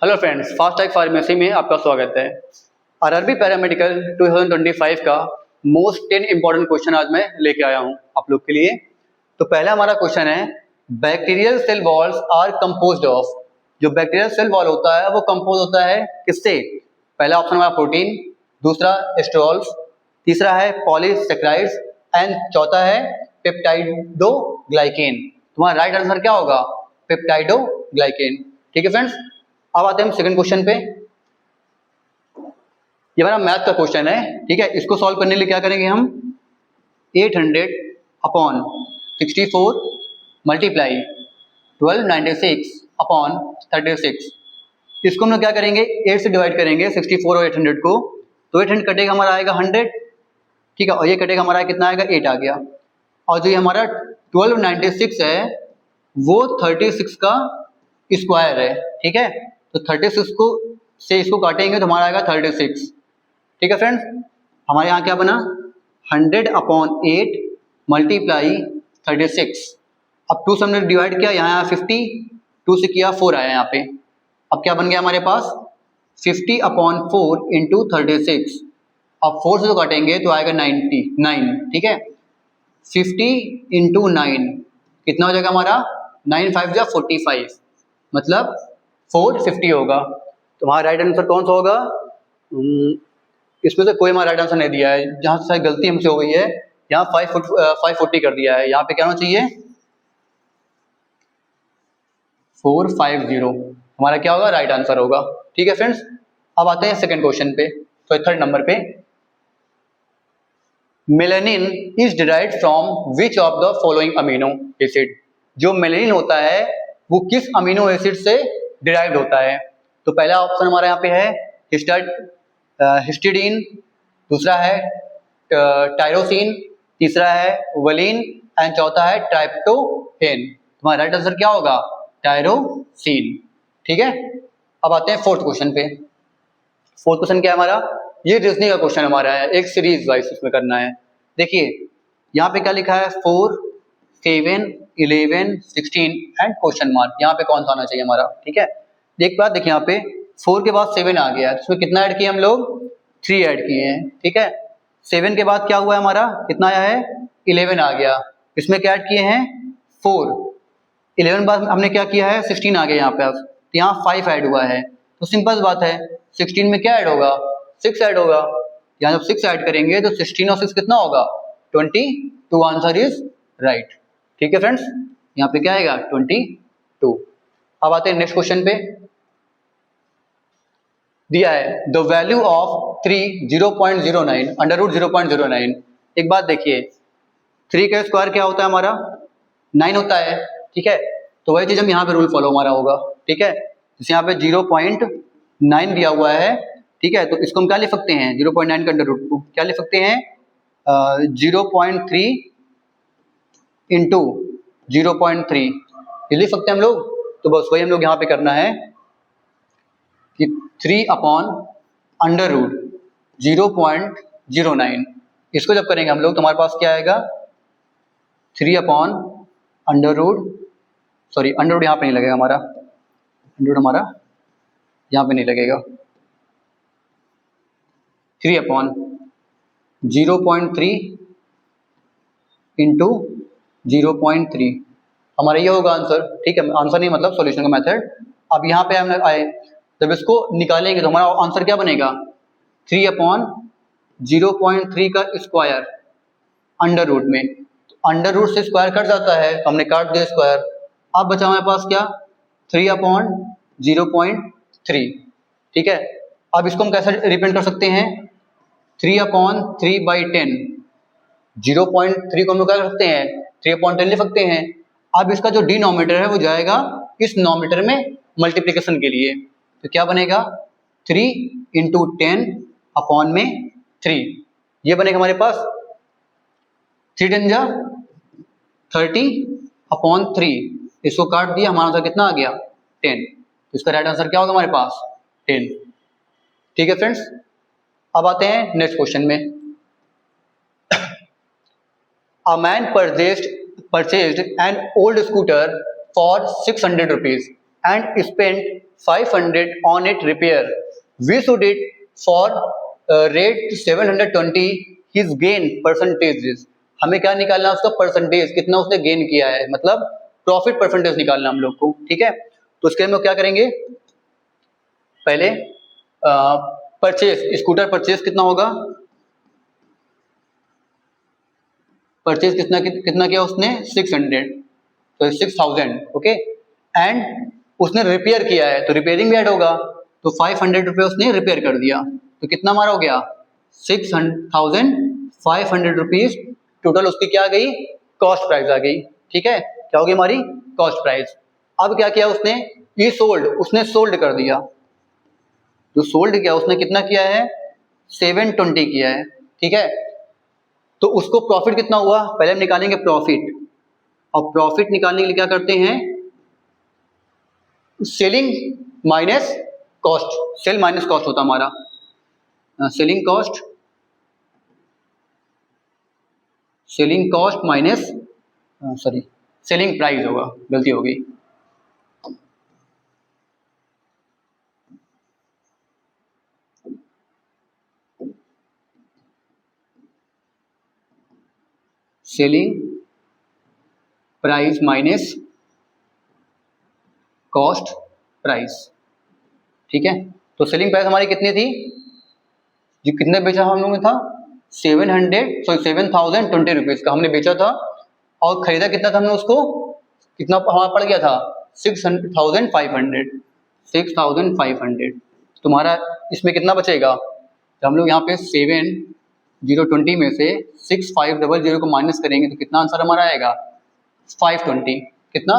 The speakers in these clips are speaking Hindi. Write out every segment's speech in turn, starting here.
Hello friends, fast tag pharmacy में आपका स्वागत है। आरआरबी पैरामेडिकल 2025 का मोस्ट 10 इंपॉर्टेंट क्वेश्चन आज मैं लेके आया हूं आप लोग के लिए। तो पहला हमारा क्वेश्चन है, bacterial cell walls are composed of. जो बैक्टीरियल सेल वॉल होता है वो कंपोज होता है किससे? पहला ऑप्शन हमारा प्रोटीन, दूसरा स्टेरॉल्स, तीसरा है पॉलीसेक्राइड्स एंड चौथा है पेप्टाइडोग्लाइकेन। तुम्हारा राइट आंसर क्या होगा? पेप्टाइडोग्लाइकेन। ठीक है फ्रेंड्स, अब आते हैं हम सेकंड क्वेश्चन पे। ये हमारा मैथ का क्वेश्चन है, ठीक है। इसको सॉल्व करने के लिए क्या करेंगे हम? 800 अपॉन 64 मल्टीप्लाई 1296 अपॉन 36। इसको हम लोग क्या करेंगे? 8 से डिवाइड करेंगे 64 और 800 को, तो 800 कटेगा हमारा आएगा 100, ठीक है। और ये कटेगा हमारा कितना आएगा? 8 आ गया। और जो ये हमारा 1296 है वो 36 का स्क्वायर है, ठीक है। तो 36 को से इसको काटेंगे तो हमारा आएगा 36, ठीक है फ्रेंड्स। हमारे यहाँ क्या बना? 100 अपॉन 8 मल्टीप्लाई 36। अब 2 से हमने डिवाइड किया, यहाँ 50, 2 से किया 4 आया यहाँ पे। अब क्या बन गया हमारे पास? 50 अपॉन 4 इंटू 36। अब 4 से तो काटेंगे तो आएगा 99, ठीक है। 50 इंटू 9 कितना हो जाएगा हमारा? 9 5 जा 45, मतलब 450 होगा। तो हमारा राइट आंसर कौन सा होगा? इसमें से कोई हमारा राइट आंसर नहीं दिया है। जहाँ से गलती हमसे हो गई है, यहाँ 540 कर दिया है। यहाँ पे क्या होना चाहिए? 450 हमारा क्या होगा? राइट आंसर होगा, ठीक है फ्रेंड्स। अब आते हैं सेकंड क्वेश्चन पे, तो थर्ड नंबर पे। Melanin is derived from which of the following amino acid. जो मेलानिन होता है वो किस अमीनो एसिड से डिराइव्ड होता है? तो पहला ऑप्शन हमारा यहाँ पे है हिस्टिडीन, दूसरा है टायरोसिन, तीसरा है वलीन एंड चौथा है ट्राइप्टोफेन। तुम्हारा राइट आंसर क्या होगा? टायरोसिन, ठीक है। अब आते हैं फोर्थ क्वेश्चन पे। फोर्थ क्वेश्चन क्या है हमारा? ये रीजनिंग का क्वेश्चन हमारा है, एक सीरीज वाइज इसमें करना है। देखिए यहाँ पे क्या लिखा है? 4 7 11 16 एंड क्वेश्चन मार्क। यहाँ पे कौन सा आना चाहिए हमारा? ठीक है, एक बात देखिए, यहाँ पे 4 के बाद 7 आ गया, इसमें कितना ऐड किए हम लोग? 3 ऐड किए हैं, ठीक है। 7 के बाद क्या हुआ है हमारा? कितना आया है? 11 आ गया, इसमें क्या ऐड किए हैं? 4। 11 बाद हमने क्या किया है? 16 आ गया यहाँ पे। अब तो यहाँ 5 ऐड हुआ है, तो सिंपल बात है 16 में क्या ऐड होगा? 6 ऐड होगा। यहाँ जब 6 ऐड करेंगे तो 16 और 6 कितना होगा? 22। आंसर इज राइट, ठीक है फ्रेंड्स। यहाँ पे क्या आएगा? 22। अब आते हैं नेक्स्ट क्वेश्चन पे। दिया है the value of 3 0.09 under root 0.09। एक बात देखिए, 3 का स्क्वायर क्या होता है हमारा? 9 होता है, ठीक है। तो वही चीज हम यहाँ पे रूल फॉलो हमारा होगा, ठीक है। जैसे यहाँ पे 0.9 दिया हुआ है, ठीक है। तो इसको हम क्या लिख सकते हैं? 0.9 का अंडर रूट को क्या लिख सकते हैं? 0.3 इंटू 0.3 ये लिख सकते हैं हम लोग। तो बस वही हम लोग यहाँ पे करना है कि 3 अपॉन अंडर रूट 0.09। इसको जब करेंगे हम लोग तो हमारे पास क्या आएगा? 3 upon under root, sorry under root यहाँ पे नहीं लगेगा हमारा, अंडर रूट हमारा यहाँ पे नहीं लगेगा। 3 अपॉन 0.3 इंटू 0.3 हमारा ये होगा आंसर, ठीक है। आंसर नहीं मतलब सॉल्यूशन का मेथड। अब यहाँ पे हम आए, जब इसको निकालेंगे तो हमारा आंसर क्या बनेगा? 3 अपॉन 0.3 का स्क्वायर अंडर रूट में। अंडर रूट से स्क्वायर कट जाता है, हमने काट दिया स्क्वायर। अब बचा हमारे पास क्या? 3 अपॉन 0.3, ठीक है। अब इसको हम कैसे रिप्रेजेंट कर सकते हैं? 3 अपॉन 3/10। 0.3 को हम लोग क्या कर सकते हैं? 3/10 लिख सकते हैं। अब इसका जो डिनोमिनेटर है वो जाएगा इस नोमिनेटर में मल्टीप्लिकेशन के लिए, तो क्या बनेगा? 3 इंटू 10 अपॉन में 3, ये बनेगा हमारे पास 3 10 जा 30 अपॉन 3। इसको काट दिया, हमारा आंसर कितना आ गया? 10। तो इसका राइट आंसर क्या होगा हमारे पास? 10, ठीक है फ्रेंड्स। अब आते हैं नेक्स्ट क्वेश्चन में। A man purchased an old scooter for 600 rupees and spent 500 on it repair. We should it for rate 720 his gain percentages. हमें क्या निकालना है उसका परसेंटेज, कितना उसने गेन किया है, मतलब प्रॉफिट परसेंटेज निकालना हम लोग को, ठीक है। तो उसके लिए हम लोग क्या करेंगे, पहले परचेज, स्कूटर परचेज कितना होगा, परचेज कितना किया उसने 600, तो 6000, ओके। एंड उसने रिपेयर किया है तो रिपेयरिंग भी ऐड होगा, तो 500 रुपये उसने रिपेयर कर दिया, तो कितना हमारा हो गया 6500 रुपीज टोटल उसकी क्या आ गई, कॉस्ट प्राइस आ गई, ठीक है। क्या होगी हमारी कॉस्ट प्राइस। अब क्या किया उसने, ये सोल्ड, उसने सोल्ड कर दिया, जो सोल्ड किया उसने कितना किया है 720 किया है, ठीक है। तो उसको प्रॉफिट कितना हुआ, पहले हम निकालेंगे प्रॉफिट, और प्रॉफिट निकालने के लिए क्या करते हैं, selling minus cost, sell minus cost होता हमारा, selling cost minus selling price होगा, गलती हो गई। Selling price minus cost price, ठीक है। तो सेलिंग प्राइस हमारी कितनी थी, जो कितने बेचा हम लोगों ने था 7020 रुपीज़ का हमने बेचा था, और खरीदा कितना था हमने उसको, कितना हमारा पड़ गया था 6500। तुम्हारा इसमें कितना बचेगा, तो हम लोग यहाँ पे 7020 में से 6500 को माइनस करेंगे तो कितना आंसर हमारा आएगा 520, कितना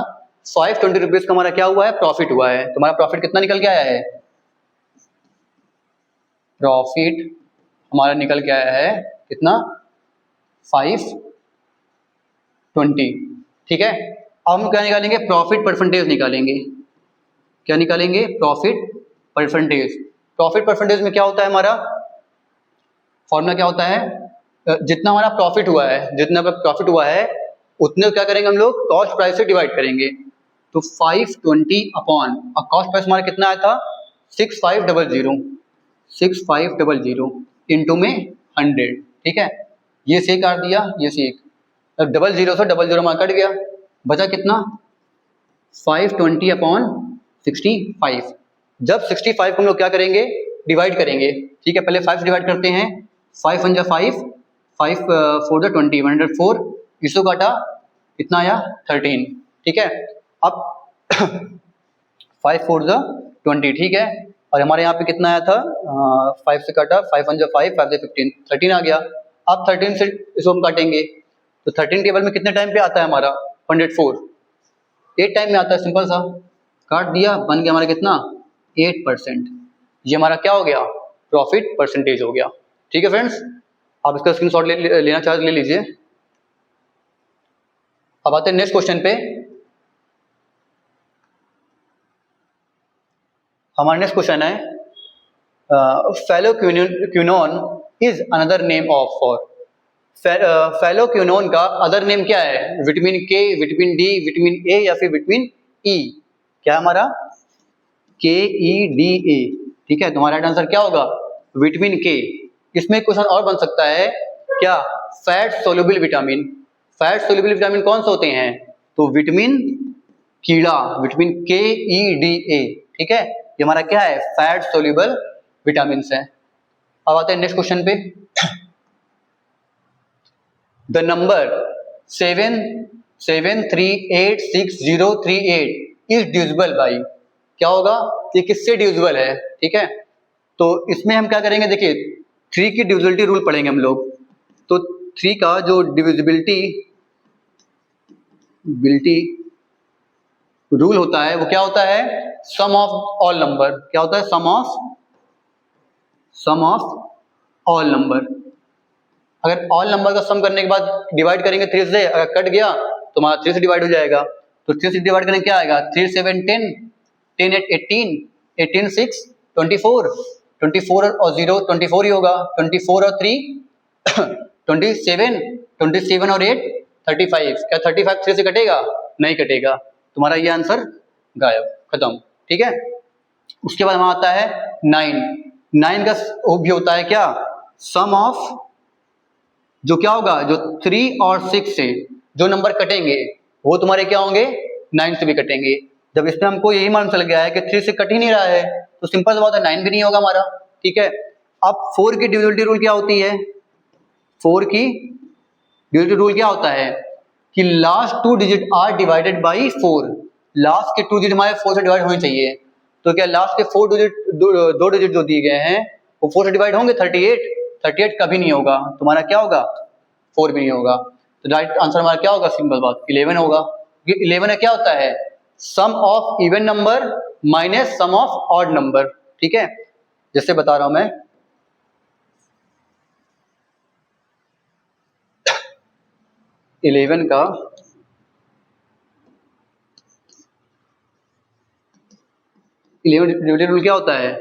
520 रुपीज़ का हमारा क्या हुआ है, प्रॉफिट हुआ है। तुम्हारा प्रॉफिट कितना निकल के आया है, प्रॉफिट हमारा निकल के आया है कितना 520, ठीक है। अब हम क्या निकालेंगे, प्रॉफिट परसेंटेज निकालेंगे, क्या निकालेंगे, प्रॉफिट परसेंटेज। प्रॉफिट परसेंटेज में क्या होता है हमारा फॉर्मूला, क्या होता है, जितना हमारा प्रॉफिट हुआ है उतने क्या करेंगे हम लोग, कॉस्ट प्राइस से डिवाइड करेंगे, तो 520 अपॉन, और कॉस्ट प्राइस हमारा कितना आया था 6500 इंटू में 100, ठीक है। ये से काट दिया, ये से एक, अब 00 से 00 हमारा कट गया, बचा कितना 520 अपॉन 65। जब 65 को हम लोग क्या करेंगे, डिवाइड करेंगे, ठीक है। पहले 5 से डिवाइड करते हैं, 5 1 जा 5, 5 4 जा 20, 104, इसको काटा कितना आया 13, ठीक है। अब 5 4 जा 20, ठीक है। और हमारे यहाँ पे कितना आया था 5 से काटा, 5 1 जा 5, 5 जा 15, 13 आ गया। अब 13 से इसको हम काटेंगे, तो 13 टेबल में कितने टाइम पे आता है हमारा 104, 8 टाइम में आता है, सिंपल सा, काट दिया, बन गया हमारा कितना 8%। ये हमारा क्या हो गया, प्रॉफिट परसेंटेज हो गया, ठीक है फ्रेंड्स। आप इसका स्क्रीनशॉट लेना चाहे ले लीजिए। अब आते हैं नेक्स्ट क्वेश्चन पे। हमारा नेक्स्ट क्वेश्चन है phylloquinone is another name of for, phylloquinone का अदर नेम क्या है, विटामिन के, विटामिन डी, विटामिन ए या फिर विटामिन ई, क्या हमारा KEDA, ठीक है। तुम्हारा राइट आंसर क्या होगा विटामिन के। इसमें क्वेश्चन और बन सकता है क्या, fat soluble vitamin. Fat soluble vitamin कौन से होते हैं, तो विटामिन कीड़ा, विटामिन KEDA, ठीक है। ये हमारा क्या है, फैट सोल्यूबल विटामिन है। अब आते हैं नेक्स्ट क्वेश्चन पे। The number 7738638 is divisible by, क्या होगा, ये किससे डिविजिबल है, ठीक है। तो इसमें हम क्या करेंगे, देखिए 3 की डिविजिबिलिटी रूल पढ़ेंगे हम लोग। तो 3 का जो डिविजिबिलिटी रूल होता है वो क्या होता है, सम ऑफ ऑल नंबर, क्या होता है, सम ऑफ ऑल नंबर। अगर ऑल नंबर का सम करने के बाद डिवाइड करेंगे 3 से, अगर कट गया तो हमारा 3 से डिवाइड हो जाएगा, तो 3 से डिवाइड करने क्या आएगा, 3 7 10, 10 8 18, 18 6 24, 24 और 0 24 ही होगा, 24 और 3 27, 27 और 8 35, क्या 35 3 से कटेगा, नहीं कटेगा, तुम्हारा ये आंसर गायब, खत्म, ठीक है। उसके बाद हमारा आता है 9। 9 का भी होता है क्या, सम ऑफ, जो क्या होगा, जो 3 और 6 से जो नंबर कटेंगे वो तुम्हारे क्या होंगे, 9 से भी कटेंगे। जब इसमें हमको यही मालूम चल गया है कि 3 से कट ही नहीं रहा है तो सिंपल सा बात है 9 भी नहीं होगा हमारा, ठीक है। अब 4 की डिविजिबिलिटी रूल क्या होती है, 4 की डिविजिबिलिटी रूल क्या होता है कि last 2 digit are divided by 4, last के 2 डिजिट हमारे 4 से डिवाइड होने चाहिए। तो क्या लास्ट के 4 डिजिट, दो डिजिट जो दिए गए हैं वो 4 से डिवाइड होंगे, 38 कभी नहीं होगा, तुम्हारा क्या होगा, 4 भी नहीं होगा। तो राइट आंसर हमारा क्या होगा, सिंपल बात 11 होगा। 11 में क्या होता है, sum of even number minus sum of odd number, ठीक है। जैसे बता रहा हूं मैं, इलेवन का डिविजिबिलिटी रूल क्या होता है,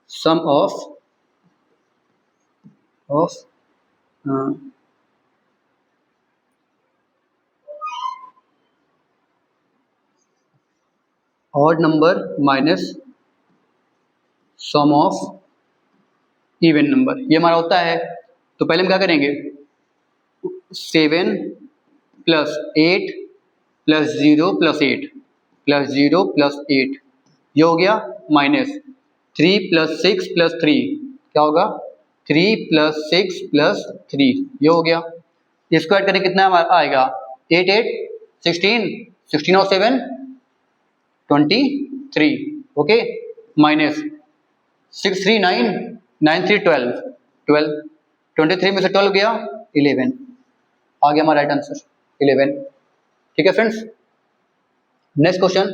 sum of odd number minus sum of even number, ये हमारा होता है। तो पहले हम क्या करेंगे, 7 plus 8 plus 0 plus 8 plus 0 plus 8, ये हो गया, माइनस 3 प्लस 6 प्लस 3, क्या होगा, 3 प्लस 6 प्लस 3, ये हो गया। इसको ऐड करें कितना आएगा, 8 8 16, 16 और 7 23, ओके, माइनस 6 3 9, 9 3 12, 23 में से 12 गया 11, आ गया हमारा राइट आंसर 11, ठीक है friends. Next question,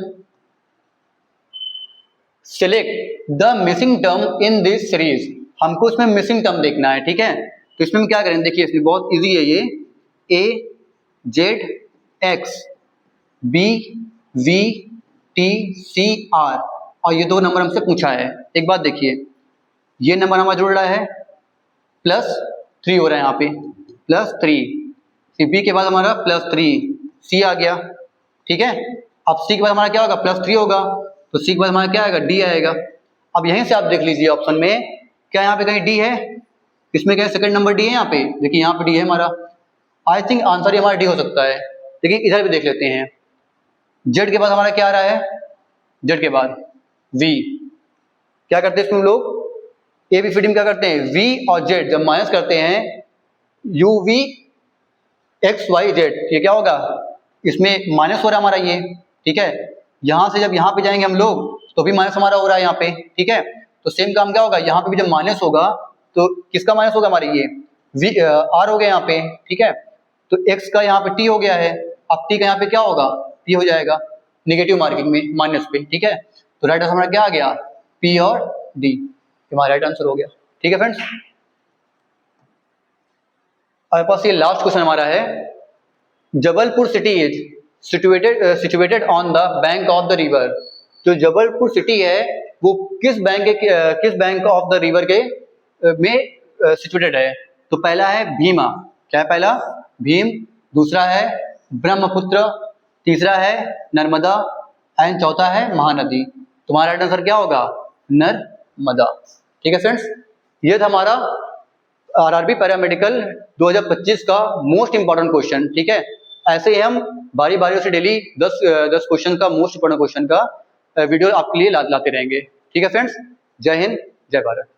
select the missing term in this series, हमको इसमें मिसिंग टर्म देखना है, ठीक है। तो इसमें हम क्या करें, देखिए इसमें बहुत इजी है ये, A Z X B V T C R, और ये 2 नंबर हमसे पूछा है। एक बात देखिए, ये नंबर हमारा जुड़ रहा है +3 हो रहा है यहाँ पे, +3, बी के बाद हमारा +3, सी आ गया, ठीक है। अब सी के बाद हमारा क्या होगा, +3 होगा, तो सी के बाद हमारा क्या आएगा, डी आएगा। अब यहीं से आप देख लीजिए ऑप्शन में, क्या यहाँ पे कहीं डी है, इसमें क्या सेकंड नंबर डी है, यहाँ पे देखिए, यहाँ पे डी है हमारा। आई थिंक आंसर ये हमारा डी हो सकता है, लेकिन इधर भी देख लेते हैं। जेड के बाद हमारा क्या आ रहा है, जेड के बाद वी, क्या करते हैं इसमें हम लोग, ए बी सी डी में क्या करते हैं, वी और जेड जब माइनस करते हैं, U V X Y Z, ये क्या होगा, इसमें माइनस हो रहा है हमारा ये, ठीक है। यहाँ से जब यहाँ पे जाएंगे हम लोग तो भी माइनस हमारा हो रहा है यहाँ पे, ठीक है। तो सेम काम क्या होगा, यहाँ पे भी जब माइनस होगा तो किसका माइनस होगा, हमारे ये वी आर हो गया यहाँ पे, ठीक है। तो एक्स का यहाँ पे टी हो गया है, अब टी का यहाँ पे क्या होगा, पी हो जाएगा, निगेटिव मार्किंग में माइनस पे, ठीक है। तो राइट आंसर हमारा क्या आ गया, पी और डी, हमारा राइट आंसर हो गया, ठीक है फ्रेंड्स। हमारे पास ये लास्ट क्वेश्चन हमारा है, Jabalpur city is situated on the bank of the river, जो जबलपुर सिटी है वो किस बैंक ऑफ द रिवर के में सिचुएटेड है। तो पहला है भीमा, क्या है पहला, भीम, दूसरा है ब्रह्मपुत्र, तीसरा है नर्मदा एंड चौथा है महानदी। तुम्हारा राइट आंसर क्या होगा, नर्मदा, ठीक है फ्रेंड्स। ये था हमारा आरआरबी पैरामेडिकल 2025 का मोस्ट इंपॉर्टेंट क्वेश्चन, ठीक है। ऐसे ही हम बारी बारी से डेली 10 क्वेश्चन का, मोस्ट इंपॉर्टेंट क्वेश्चन का वीडियो आपके लिए लाते रहेंगे, ठीक है फ्रेंड्स। जय हिंद, जय भारत।